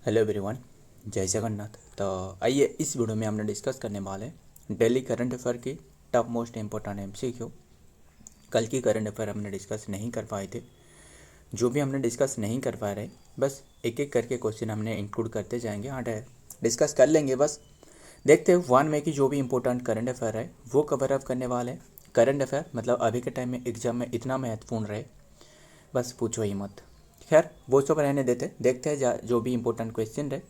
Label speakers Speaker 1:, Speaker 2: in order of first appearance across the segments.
Speaker 1: Hello everyone, जय जगन्नाथ। तो आइए इस वीडियो में हमने डिस्कस करने वाले हैं डेली करंट अफेयर की टॉप मोस्ट इम्पोर्टेंट एमसीक्यू। कल की करंट अफेयर हमने डिस्कस नहीं कर पाए थे। जो भी हमने डिस्कस नहीं कर पा रहे, बस एक एक करके क्वेश्चन हमने इंक्लूड करते जाएंगे। हाँ, डिस्कस कर लेंगे। बस देखते हैं 1 मई की जो भी इंपॉर्टेंट करंट अफेयर है वो कवर अप करने वाले हैं। करंट अफेयर मतलब अभी के टाइम में एग्जाम में इतना महत्वपूर्ण रहे, बस पूछो ही मत। खैर वो सब रहने देते, देखते हैं जो भी इंपॉर्टेंट क्वेश्चन रहे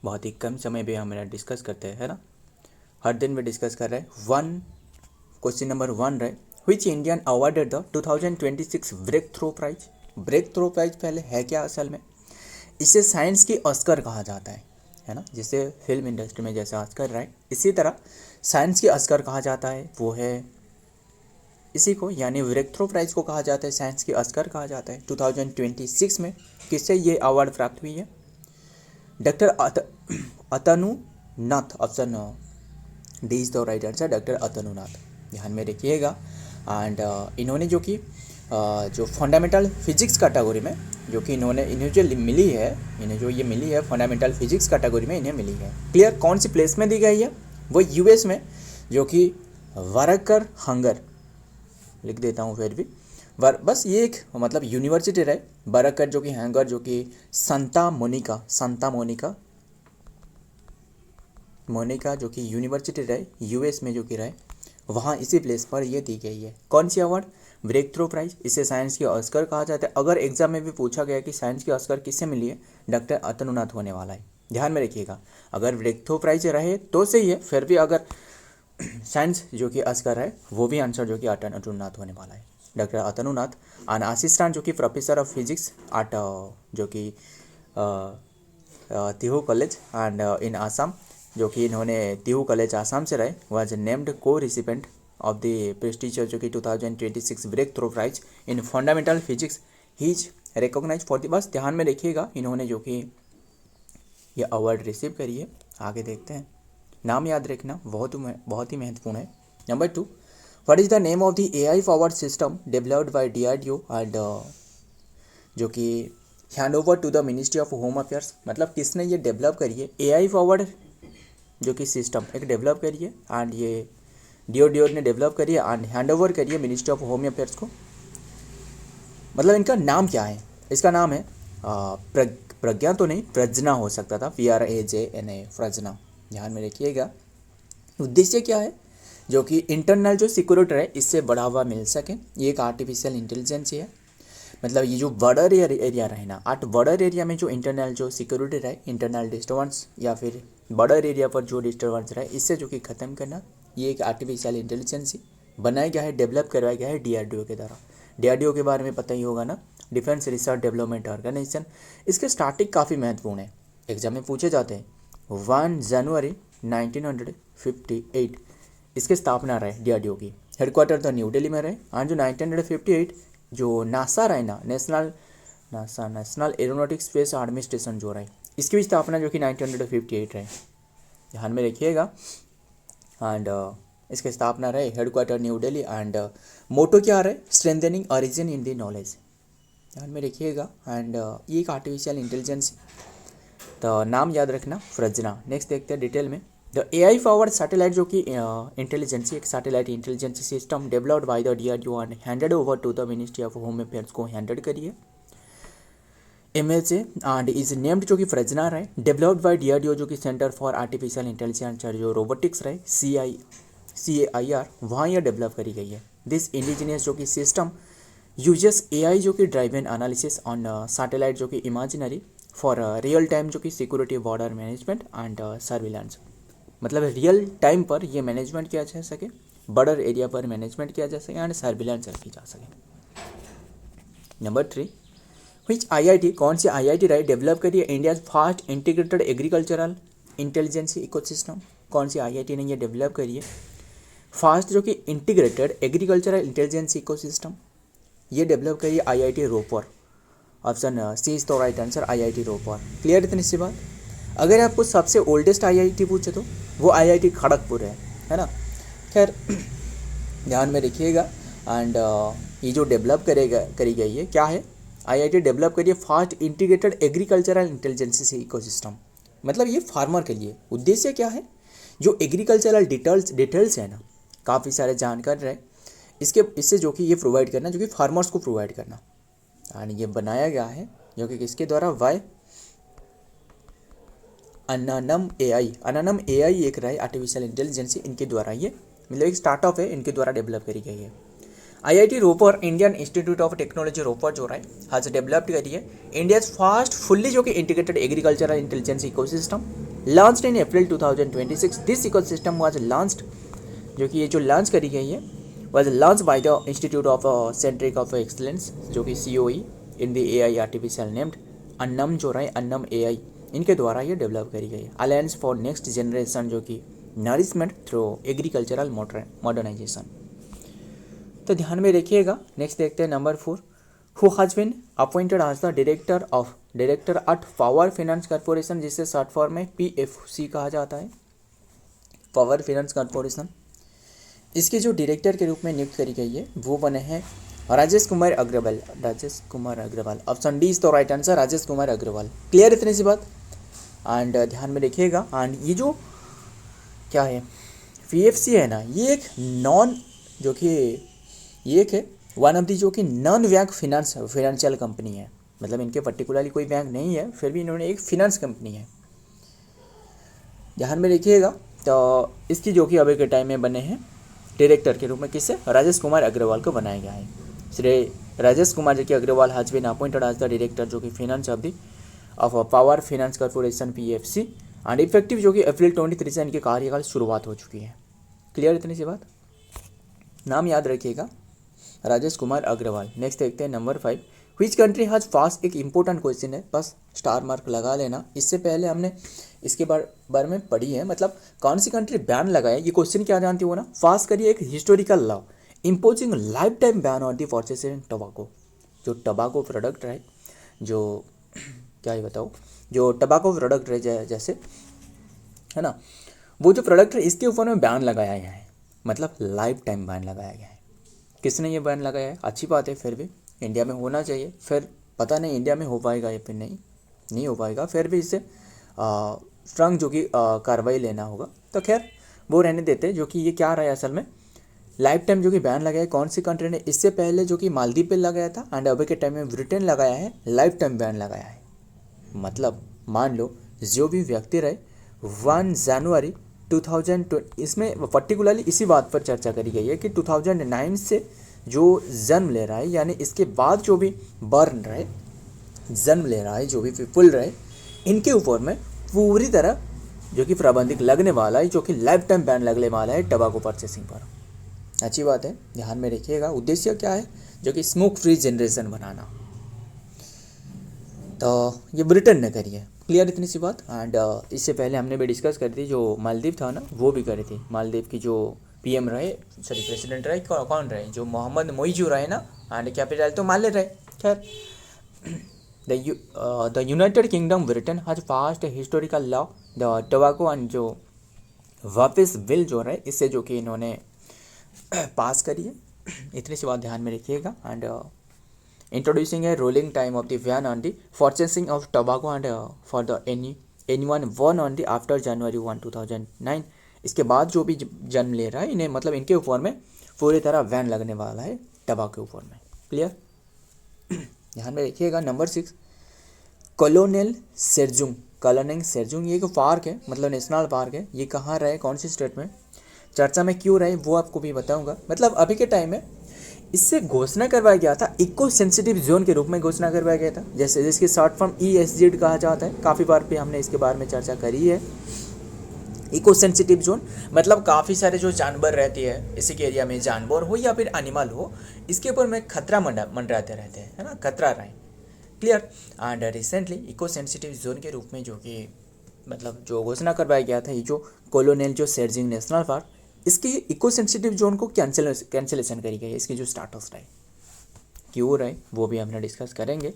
Speaker 1: बहुत ही कम समय में हम डिस्कस करते हैं, है ना। हर दिन में डिस्कस कर रहे हैं। क्वेश्चन नंबर 1 रहे, which Indian awarded the 2026 breakthrough prize. Breakthrough prize पहले है क्या असल में? इसे साइंस की ऑस्कर कहा जाता है ना। जिसे फिल्म इंडस्ट्री में जैसे ऑस्कर रहा है, इसी तरह साइंस की ऑस्कर कहा जाता है। वो है इसी को, यानी ब्रेक थ्रू प्राइज को कहा जाता है, साइंस की ऑस्कर कहा जाता है। 2026 में किससे ये अवार्ड प्राप्त हुई है? Doctor Atanunath. Option D is the right answer, doctor Atanunath. ध्यान में रखिएगा। एंड इन्होंने जो फंडामेंटल फिजिक्स कैटेगरी में इन्हें जो मिली है, इन्हें जो ये मिली है फंडामेंटल फिजिक्स कैटेगरी में इन्हें मिली है। क्लियर? कौन सी प्लेस में दी गई है? वो यूएस में, जो कि वारकर हंगर, लिख देता हूँ फिर भी बस ये एक मतलब यूनिवर्सिटी रहे। बरकर जो कि हैंगर, जो कि संता मोनिका जो कि यूनिवर्सिटी रहे यूएस में, जो कि रहे वहाँ इसी प्लेस पर ये दी गई है। कौन सी अवार्ड? Breakthrough prize. इसे साइंस की ऑस्कर कहा जाता है। अगर एग्जाम में भी पूछा गया कि साइंस की ऑस्कर किससे मिली है, डॉक्टर अतनुनाथ होने वाला है। ध्यान में रखिएगा, अगर ब्रेक थ्रू प्राइज रहे तो सही है, फिर भी अगर साइंस जो कि ऑस्कर है वो भी आंसर जो कि अतनुनाथ होने वाला है, डॉक्टर अतनुनाथ। एंड असिस्टेंट जो कि प्रोफेसर ऑफ फिजिक्स एट जो कि Tihu college and in Assam, जो कि इन्होंने तिहु कॉलेज आसाम से रहे, वाज नेम्ड को रिसिपेंट ऑफ द प्रेस्टिजियस जो कि 2026 breakthrough prize in fundamental physics. He is recognise for the, बस ध्यान में रखिएगा इन्होंने जो कि ये अवार्ड रिसीव करी है। आगे देखते हैं, नाम याद रखना बहुत ही महत्वपूर्ण है। Number 2, what is the name of the AI forward system developed by DRDO and जो कि hand over to the ministry of home affairs. मतलब किसने ये डेवलप करी है? एआई फॉरवर्ड जो कि सिस्टम एक डेवलप करी है, एंड ये डीओ ने डेवलप करी है एंड हैंड ओवर करी है मिनिस्ट्री ऑफ होम अफेयर्स को। मतलब इनका नाम क्या है? इसका नाम है प्रज्ञा तो नहीं, प्रजना हो सकता था, PRAJNA, प्रजना। ध्यान में रखिएगा। उद्देश्य क्या है? जो कि इंटरनल जो सिक्योरिटी है इससे बढ़ावा मिल सके। ये एक आर्टिफिशियल इंटेलिजेंस है। मतलब ये जो बॉर्डर एरिया रहे ना, बॉर्डर एरिया में जो इंटरनल जो सिक्योरिटी रहे, इंटरनल डिस्टर्बेंस या फिर बॉर्डर एरिया पर जो डिस्टर्बेंस रहे, इससे जो कि ख़त्म करना, ये एक आर्टिफिशियल इंटेलिजेंस बनाया गया है, डेवलप करवाया गया है डीआरडीओ के द्वारा। डीआरडीओ के बारे में पता ही होगा ना, डिफेंस रिसर्च डेवलपमेंट ऑर्गेनाइजेशन। इसके स्टार्टिंग काफ़ी महत्वपूर्ण है, एग्जाम में पूछे जाते हैं। 1 जनवरी 1958 इसकी स्थापना रहे डीआरडीओ की। हेडक्वार्टर तो न्यू दिल्ली में रहे। और जो 1958 जो नासा रहे ना, नेशनल एरोनॉटिक्स स्पेस एडमिनिस्ट्रेशन जो रहे, इसकी भी स्थापना जो कि 1958 रहे। ध्यान में रखिएगा। एंड इसकी स्थापना रहे, हेडक्वार्टर न्यू दिल्ली। एंड मोटो क्या रहे? Strengthening origin in the knowledge. ध्यान में रखिएगा। एंड ये एक आर्टिफिशियल इंटेलिजेंस, तो नाम याद रखना, प्रजना। नेक्स्ट देखते हैं डिटेल में। द एआई फॉरवर्ड सैटेलाइट जो कि इंटेलिजेंसी, एक satellite intelligence system developed by the DRDO and handed over to the ministry of home affairs को हैंडल करिए MHA एंड इज नेम्ड जो कि प्रजना रहे, डेवलप्ड बाय डीआरडीओ जो कि सेंटर फॉर आर्टिफिशियल इंटेलिजेंस और जो रोबोटिक्स रहे, CAIR, वहाँ यह डेवलप करी गई है। दिस इंडिजिनियस जो कि सिस्टम यूजेस AI जो कि drive and analysis on satellite जो कि इमेजिनरी फॉर रियल टाइम जो कि security, border management and surveillance. मतलब रियल टाइम पर ये मैनेजमेंट किया जा सके, बॉर्डर एरिया पर मैनेजमेंट किया जा सके एंड सर्विलेंस रखी जा सके। नंबर 3, विच IIT, कौन सी IIT रहे, डेवलप करिए India fast integrated agricultural intelligence ecosystem. कौन सी IIT ने ये डेवलप करिए फास्ट जो कि इंटीग्रेटेड एग्रीकल्चरल इंटेलिजेंस इकोसिस्टम, ये डेवलप करिए IIT Ropar. Option C is the right answer, IIT Ropar. Clear इतनी सी बात? अगर आपको सबसे ओल्डेस्ट IIT पूछे तो वो IIT खड़गपुर है ना। खैर ध्यान में रखिएगा। एंड ये जो डेवलप करी गई है क्या है? आईआईटी डेवलप करिए fast integrated agricultural intelligence ecosystem. मतलब ये फार्मर के लिए उद्देश्य क्या है, जो एग्रीकल्चरल डिटेल्स है ना, काफ़ी सारे जानकारी रहे इससे जो कि ये प्रोवाइड करना, जो कि फार्मर्स को प्रोवाइड करना। और ये बनाया गया है जो कि किसके द्वारा, वाई अनानम एआई एक रहा है आर्टिफिशियल इंटेलिजेंस, इनके द्वारा ये मतलब एक स्टार्टअप है, इनके द्वारा डेवलप करी गई है। IIT Ropar Indian institute of technology Ropar जो रहा है हैज डेवलप्ड करी है इंडियाज फर्स्ट फुल्ली जो कि integrated agricultural intelligence ecosystem launched in अप्रैल 2026। दिस इकोसिस्टम वाज लॉन्च्ड, जो कि ये जो लॉन्च करी गई है was launch by the institute of centric of excellence जो कि COE in the AI artificial named Annam जो रहा है अन्नम AI, इनके द्वारा ये डेवलप करी गई है। अलायंस फॉर नेक्स्ट जनरेशन जो कि नरिशमेंट थ्रू एग्रीकल्चरल मॉडर्नाइजेशन। तो ध्यान में रखिएगा। नेक्स्ट देखते हैं number 4, who has been appointed as the director at power finance corporation, जिसे शॉर्ट फॉर्म में PFC कहा जाता है, पावर फाइनेंस कॉर्पोरेशन। इसके जो डायरेक्टर के रूप में नियुक्त करी गई है वो बने हैं Rajesh Kumar Agarwal. Option D is तो right answer, Rajesh Kumar Agarwal. Clear इतनी सी बात। एंड ध्यान में रखिएगा। एंड ये जो क्या है PFC है ना, ये एक वन ऑफ दी जो कि नॉन बैंक फाइनेंशियल कंपनी है। मतलब इनके पर्टिकुलरली कोई बैंक नहीं है, फिर भी इन्होंने एक फिनेंस कंपनी है। ध्यान में रखिएगा। तो इसकी जो कि अभी के टाइम में बने हैं डायरेक्टर के रूप में किससे, राजेश कुमार अग्रवाल को बनाया गया है। श्री राजेश कुमार जी के Agarwal has been appointed as the director जो कि finance of power finance corporation PFC and effective जो कि अप्रैल 23 से इनके कार्यकाल शुरुआत हो चुकी है। क्लियर इतनी सी बात। नाम याद रखिएगा, राजेश कुमार अग्रवाल। नेक्स्ट देखते हैं नंबर 5, विच कंट्री हैज पास। एक इंपॉर्टेंट क्वेश्चन है, बस स्टार मार्क लगा लेना। इससे पहले हमने इसके बारे में पढ़ी है, मतलब कौन सी कंट्री बैन लगाया, ये क्वेश्चन क्या जानती हो ना। पास करिए एक historical law imposing life time ban on the purchase इन टबाको। जो टबाको प्रोडक्ट रहे, जो क्या ही बताओ, जो टबाको प्रोडक्ट रहे जैसे है ना, वो जो प्रोडक्ट है इसके ऊपर में बैन लगाया गया है, मतलब लाइफ टाइम बैन लगाया गया है। किसने ये बैन लगाया है, अच्छी बात है, फिर भी इंडिया में होना चाहिए। फिर पता नहीं इंडिया में हो पाएगा या फिर नहीं हो पाएगा, फिर भी इससे स्ट्रांग जो कि कार्रवाई लेना होगा। तो खैर वो रहने देते, जो कि ये क्या रहा है असल में लाइफ टाइम जो कि बैन लगाया है। कौन सी कंट्री ने, इससे पहले जो कि मालदीव पे लगाया था एंड अभी के टाइम में ब्रिटेन लगाया है, लाइफ टाइम बैन लगाया है। मतलब मान लो जो भी व्यक्ति रहे 1 जनवरी 2020, इसमें पर्टिकुलरली इसी बात पर चर्चा करी गई है कि 2009 से जो जन्म ले रहा है, यानी इसके बाद जो भी बर्न रहे, जन्म ले रहा है, जो भी पीपल रहे, इनके ऊपर में पूरी तरह जो कि प्रतिबंध लगने वाला है, जो कि लाइफ टाइम बैन लगने वाला है टबाको परचेसिंग पर। अच्छी बात है, ध्यान में रखिएगा। उद्देश्य क्या है, जो कि स्मोक फ्री जनरेशन बनाना। तो ये ब्रिटेन ने करी है। क्लियर इतनी सी बात। एंड इससे पहले हमने भी डिस्कस करी थी, जो मालदीव था ना, वो भी करी थी। मालदीव की जो PM रहे, सॉरी प्रेसिडेंट रहे, कौन रहे, जो मोहम्मद मोइजू रहे ना, एंड कैपिटल तो माले रहे। खैर the United kingdom Britain has passed historical law the tobacco and जो वापस बिल जो रहे, इससे जो कि इन्होंने पास करी है। इतनी सी बात ध्यान में रखिएगा। And introducing a rolling time of the ban on the purchasing of tobacco and for the anyone born on the after January 1, 2009। इसके बाद जो भी जन्म ले रहा है, इन्हें मतलब इनके ऊपर में पूरी तरह बैन लगने वाला है टबाको के ऊपर में। क्लियर, ध्यान में रखिएगा। नंबर 6, कॉलोनियल सेरजुंग, ये एक पार्क है, मतलब नेशनल पार्क है। ये कहाँ रहे, कौन सी स्टेट में, चर्चा में क्यों रहे, वो आपको भी बताऊंगा। मतलब अभी के टाइम में इससे घोषणा करवाया गया था, इको सेंसिटिव जोन के रूप में घोषणा करवाया गया था, जैसे जिसकी शॉर्ट फॉर्म ESZ कहा जाता है। काफ़ी बार भी हमने इसके बारे में चर्चा करी है। इको सेंसिटिव जोन मतलब काफ़ी सारे जो जानवर रहती है इसी के एरिया में, जानवर हो या फिर एनिमल हो, इसके ऊपर में खतरा मंडराते रहते हैं, है ना, खतरा रहे। Clear. And recently eco sensitive zone के रूप में जो कि मतलब जो घोषणा करवाया गया था, ये जो कॉलोनियल जो सेरजिंग नेशनल पार्क, इसकी इको सेंसिटिव जोन को कैंसिलेशन करी गई है। इसकी जो स्टाटस रहे, क्यों रहे, वो भी हमने डिस्कस करेंगे।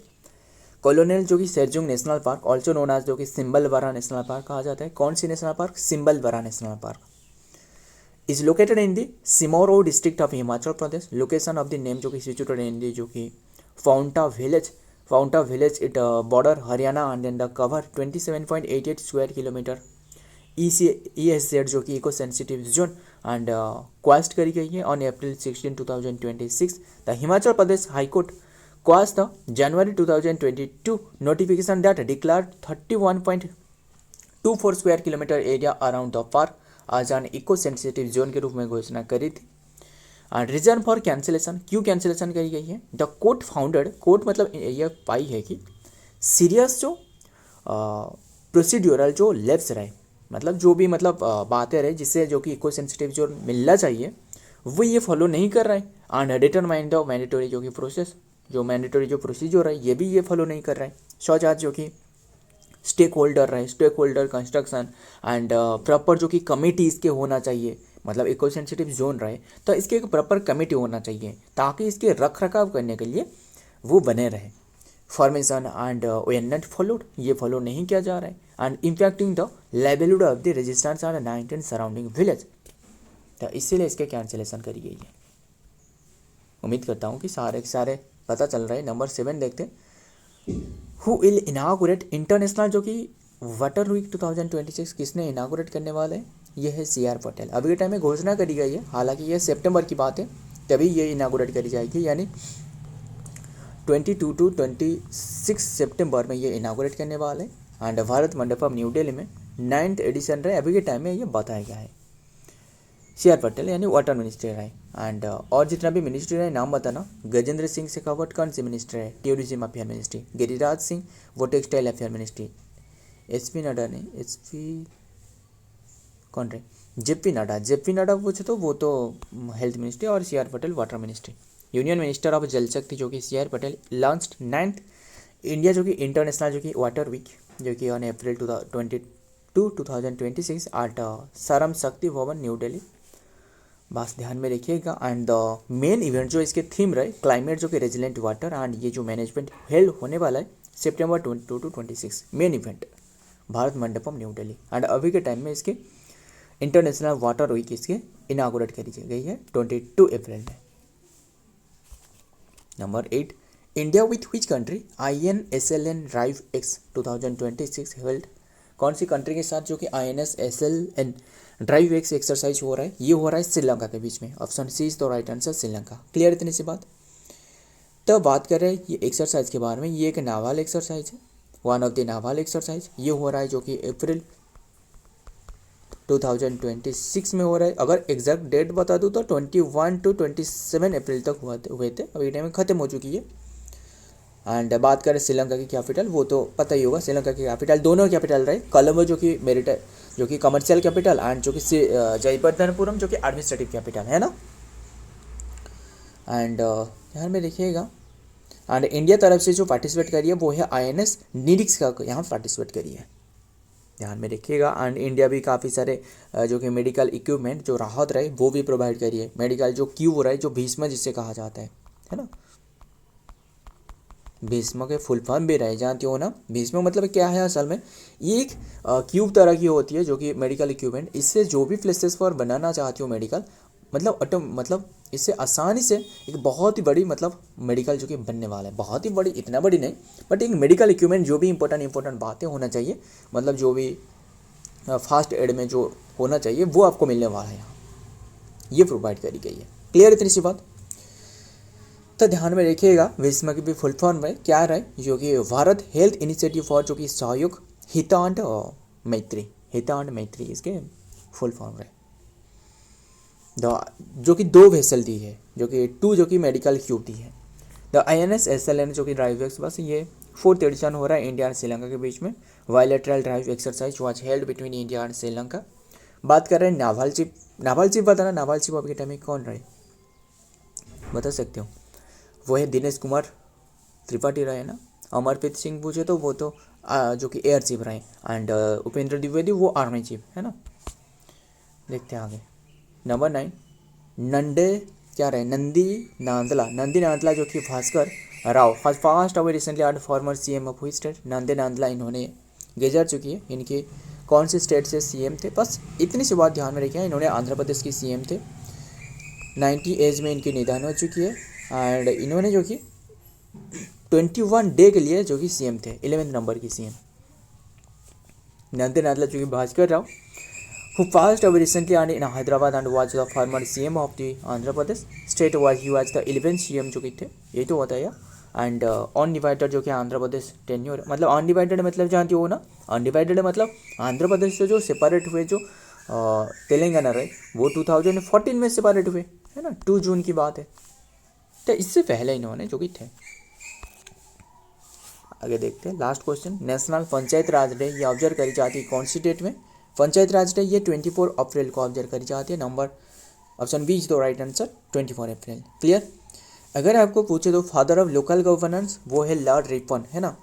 Speaker 1: कॉलोनियल जो कि सेरजुंग national park, also known as जो कि सिम्बलबरा नेशनल पार्क कहा जाता है। कौन सी national park, Simbalbara national park is located in the Sirmaur district of Himachal Pradesh. Location of the name जो कि सिचुएटेड इन दी जो कि Paonta village Paonta village, it border Haryana and then the cover 27.88 square kilometer. ESZ जो कि eco sensitive zone and quashed करी गई है on April 16, 2026. The Himachal Pradesh high court quashed the January 2022 notification that declare 31.24 square kilometre area around the park as an eco sensitive zone के रूप में घोषणा करी थी. एंड रीजन फॉर कैंसिलेशन, क्यों कैंसिलेशन करी गई है? द कोर्ट फाउंडेड, कोर्ट मतलब यह पाई है कि सीरियस जो प्रोसीड्यूरल जो लेप्स रहे, मतलब जो भी मतलब बातें रहे जिससे जो कि इको सेंसिटिव जो मिलना चाहिए वो ये फॉलो नहीं कर रहे हैं. एंड डिटरमाइन द मैंडेटरी जो कि प्रोसेस, जो मैंडेटरी जो प्रोसीजर है ये भी ये फॉलो नहीं कर रहे हैं. सच आज जो कि स्टेक होल्डर रहे, stakeholder construction and proper जो कि कमेटी इसके होना चाहिए, मतलब इको सेंसिटिव जोन रहे तो इसके एक प्रॉपर कमेटी होना चाहिए ताकि इसके रख रखाव करने के लिए वो बने रहे. Formation and way not followed, ये फॉलो नहीं किया जा रहा है. And impacting the livelihood of the resistance and 19 surrounding village, तो इसीलिए इसके कैंसिलेशन करी गई है. उम्मीद करता हूँ कि सारे पता चल रहा है. नंबर 7 देखते हैं. हु विल इनागोरेट इंटरनेशनल जो कि वाटर वीक 2026 किसने इनागोरेट करने वाले हैं? ये है CR पटेल. अभी के टाइम में घोषणा करी गई है, हालांकि ये सितंबर की बात है, तभी ये इनागोरेट करी जाएगी, यानी 22 to 26 सितंबर में ये इनागोरेट करने वाले. एंड भारत मंडपम न्यू दिल्ली में 9th एडिशन रहे, अभी के टाइम में ये बताया गया है. CR पटेल यानी वाटर मिनिस्टर है. एंड और जितना भी मिनिस्टर है नाम बताना. गजेंद्र सिंह शेखावत कौन से मिनिस्टर है? Tourism affair ministry. Giriraj Singh वो textile affair ministry. SP Nadda नहीं, SP कौन रहे? JP नड्डा वो तो हेल्थ मिनिस्ट्री. और CR Patel water ministry. Union minister of Jal Shakti जो कि CR Patel launched 9th India जो कि इंटरनेशनल जो कि वाटर वीक जो कि ऑन अप्रैल 2026 एट सरम शक्ति भवन न्यू दिल्ली. बस ध्यान में रखिएगा. एंड द मेन इवेंट जो इसके थीम रहे क्लाइमेट जो कि रेजिलेंट वाटर एंड ये जो मैनेजमेंट हेल्ड होने वाला है सितंबर 22 to 26 main event Bharat Mandapam new Delhi. And अभी के टाइम में इसके इंटरनेशनल वाटर वीक इसके इनागोरेट करी गई है 22 अप्रैल में. Number 8, India with which country INSLN drive X 2026 held. कौन सी कंट्री के साथ जो कि INSLN ड्राइव X एक्सरसाइज हो रहा है? ये हो रहा है श्रीलंका के बीच में. Option C is the right answer, Sri Lanka. Clear इतनी सी बात. तो बात कर रहे हैं ये एक्सरसाइज के बारे में. ये एक नावाल एक्सरसाइज है, वन ऑफ द नावाल एक्सरसाइज. ये हो रहा है जो कि अप्रैल 2026 में हो रहा है. अगर एग्जैक्ट डेट बता दूँ तो 21 to 27 अप्रैल तक हुए थे, अभी टाइम में ख़त्म हो चुकी है. एंड बात करें श्रीलंका की कैपिटल, वो तो पता ही होगा. श्रीलंका की कैपिटल दोनों कैपिटल रहे, कोलंबो जो कि जो कि कमर्शियल कैपिटल एंड जो कि जयवर्धनपुरम जो कि एडमिनिस्ट्रेटिव कैपिटल है ना. एंड ध्यान में देखिएगा. एंड इंडिया तरफ से जो पार्टिसिपेट करी है वो है INS निरिक्स का यहाँ पार्टिसिपेट करी है. ध्यान में रखिएगा. एंड इंडिया भी काफ़ी सारे जो कि मेडिकल इक्विपमेंट जो राहत रहे वो भी प्रोवाइड करिए. मेडिकल जो क्यूब रहे जो भीष्म जिससे कहा जाता है ना, भीष्म के फुल फॉर्म भी रहे जानते हो ना. भीष्म मतलब क्या है असल में? ये एक क्यूब तरह की होती है जो कि मेडिकल इक्विपमेंट. इससे जो भी प्लेसेस पर बनाना चाहती हो मेडिकल, मतलब इससे आसानी से एक बहुत ही बड़ी मतलब मेडिकल जो कि बनने वाला है. बहुत ही बड़ी, इतना बड़ी नहीं, बट एक मेडिकल इक्विपमेंट जो भी इंपॉर्टेंट बातें होना चाहिए, मतलब जो भी फास्ट एड में जो होना चाहिए वो आपको मिलने वाला है यहाँ, ये प्रोवाइड करी गई है. क्लियर इतनी सी बात. तो ध्यान में रखिएगा. भीष्म की भी फुल फॉर्म में क्या रहे? जो कि भारत हेल्थ इनिशिएटिव फॉर जो कि सहयोग हित एंड मैत्री इसके फुल फॉर्म रहे. जो कि 2 वेसल दी है, जो कि 2 जो कि मेडिकल क्यूब दी है. द INSLN जो कि ड्राइव एक्स, बस ये 4th एडिशन हो रहा है इंडिया एंड श्रीलंका के बीच में. Bilateral drive exercise was held between India and Sri Lanka. बात कर रहे हैं नावल चीफ. नावल चीफ बताना, नावल चीफ अभी के टाइम में कौन रहे बता सकते हो? वो है दिनेश कुमार त्रिपाठी रहे ना. अमरप्रीत सिंह पूछे तो वो तो जो कि एयर चीफ रहे. एंड उपेंद्र द्विवेदी वो आर्मी चीफ है ना. देखते हैं आगे. नंबर 9, नंदी नांदला जो कि Bhaskar Rao fast away recently and farmer CM of हुई स्टेट. नंदी नांदला इन्होंने गुजर चुकी है. इनके कौन से स्टेट से CM थे? बस इतनी सी बात ध्यान में रखिए. इन्होंने आंध्र प्रदेश की CM थे. 90 एज में इनकी निधन हो चुकी है. एंड इन्होंने जो कि 21 डे के लिए जो कि सीएम थे, 11th नंबर की सीएम। नंदन नादला जो कि Bhaskar Rao, who passed away recently and in Hyderabad and was the former CM of the Andhra Pradesh state, was he was the 11th CM जो कि थे, यही तो बताया। एंड अनडिवाइडेड जो कि आंध्र प्रदेश टेन्योर, मतलब अनडिवाइडेड मतलब जानती हो ना, अनडिवाइडेड मतलब आंध्र प्रदेश से जो सेपरेट हुए जो तेलंगाना रहे वो 2014 में सेपरेट हुए, है ना, 2 जून की बात है। तो इससे पहले इन्होंने जो कि थे। आगे देखते हैं last question. National panchayat raj day ये ऑब्जर्व करी जाती है कौन सी डेट में? पंचायत राज डे ये 24 अप्रैल को ऑब्जर्व करी जाती है। Number option B is the right answer, 24 April. Clear. अगर आपको पूछे तो फादर ऑफ लोकल गवर्नेंस वो है लॉर्ड रिपन, है ना।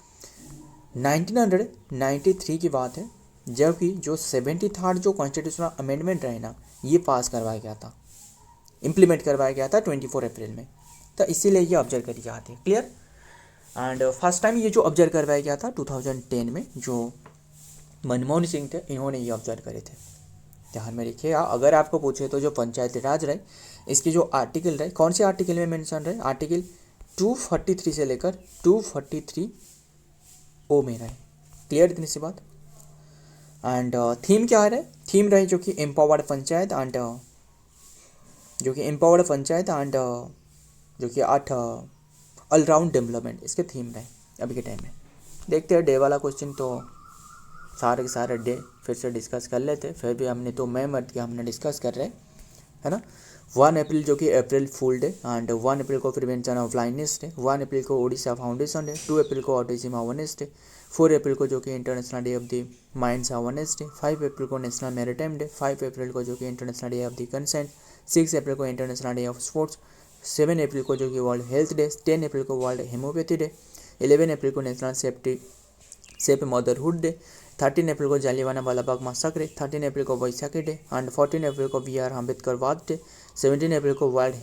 Speaker 1: 1993 की बात है, जबकि जो 73rd जो कॉन्स्टिट्यूशनल अमेंडमेंट रहे ना, ये पास करवाया गया था, इम्प्लीमेंट करवाया गया था 24 अप्रैल में। तो इसीलिए ये ऑब्जर्व करी जाती है। क्लियर। एंड फर्स्ट टाइम ये जो ऑब्जर्व करवाया गया था 2010 में, जो मनमोहन सिंह थे, इन्होंने ये ऑब्जर्व करे थे। ध्यान में रखिएगा। अगर आपको पूछे तो जो पंचायती राज रहे, इसके जो आर्टिकल रहे, कौन से आर्टिकल में मेंशन रहे? आर्टिकल 243 से लेकर 243 ओ में रहे। क्लियर इतनी सी बात। एंड थीम क्या रहे? थीम रहे जो कि एम्पावर्ड पंचायत एंड जो कि एम्पावर्ड पंचायत एंड जो कि 8 ऑलराउंड डेवलपमेंट, इसके थीम रहे अभी के टाइम में। देखते हैं डे वाला क्वेश्चन, तो सारे के सारे डे फिर से डिस्कस कर लेते। फिर भी हमने तो मैं मत किया, हमने डिस्कस कर रहे हैं, है ना। 1 अप्रैल जो कि अप्रैल फूल डे एंड 1 अप्रैल को प्रिवेंशन ऑफ ब्लाइंडनेस डे, 1 अप्रैल को ओडिशा फाउंडेशन डे, 2 अप्रैल को ऑटिज्म अवेयरनेस डे, 4 अप्रैल को जो कि international day of the minds awareness day, 5 अप्रैल को नेशनल मैरीटाइम डे, 5 अप्रैल को जो कि international day of the consent, 6 अप्रैल को इंटरनेशनल डे ऑफ स्पोर्ट्स, 7 अप्रैल को जो कि वर्ल्ड हेल्थ डे, 10 अप्रैल को वर्ल्ड हेमोपैथी डे, 11 अप्रैल को नेशनल सेफ मदरहुड डे, 13 अप्रैल को जालियानवाला वाला बाग मैसेकर, 13 अप्रैल को वैशाखी डे एंड 14 अप्रैल को बी आर अम्बेडकर वाद डे, 17 अप्रैल को वर्ल्ड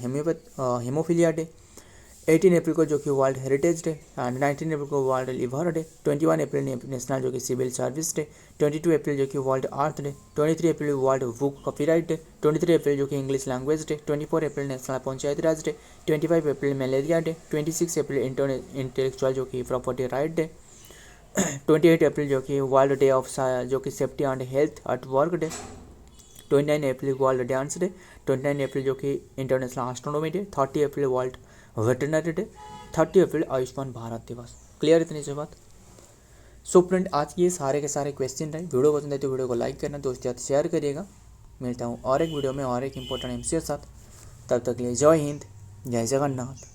Speaker 1: हेमोफीलिया डे, 18 अप्रैल को जो कि वर्ल्ड हेरिटेज डे एंड 19 अप्रैल को वर्ल्ड लिवर डे, 21 अप्रैल नेशनल जो कि सिविल सर्विस डे, 22 अप्रैल जो कि वर्ल्ड अर्थ डे, 23 अप्रैल वर्ल्ड बुक कॉपीराइट डे, 23 अप्रैल जो कि इंग्लिश लैंग्वेज डे, 24 अप्रैल नेशनल पंचायत राज डे, 25 अप्रैल मलेरिया डे, 26 अप्रैल इंटेलेक्चुअल जो कि प्रॉपर्टी राइट डे, 28 अप्रैल जो कि वर्ल्ड डे ऑफ जो कि safety and health at work day, 29 April world dance day, 29 अप्रैल जो कि इंटरनेशनल एस्ट्रोनॉमी डे, 30 अप्रैल वर्ल्ड वेटरनरी डे, 30 अप्रैल आयुष्मान भारत दिवस। क्लियर इतनी सी बात। सो फ्रेंड, आज ये सारे के सारे क्वेश्चन रहे। वीडियो पसंद है तो वीडियो को लाइक करना, दोस्तों के साथ शेयर करिएगा। मिलता हूँ और एक वीडियो में और एक इंपॉर्टेंट एमसी के साथ। तब तक के लिए जय हिंद, जय जगन्नाथ।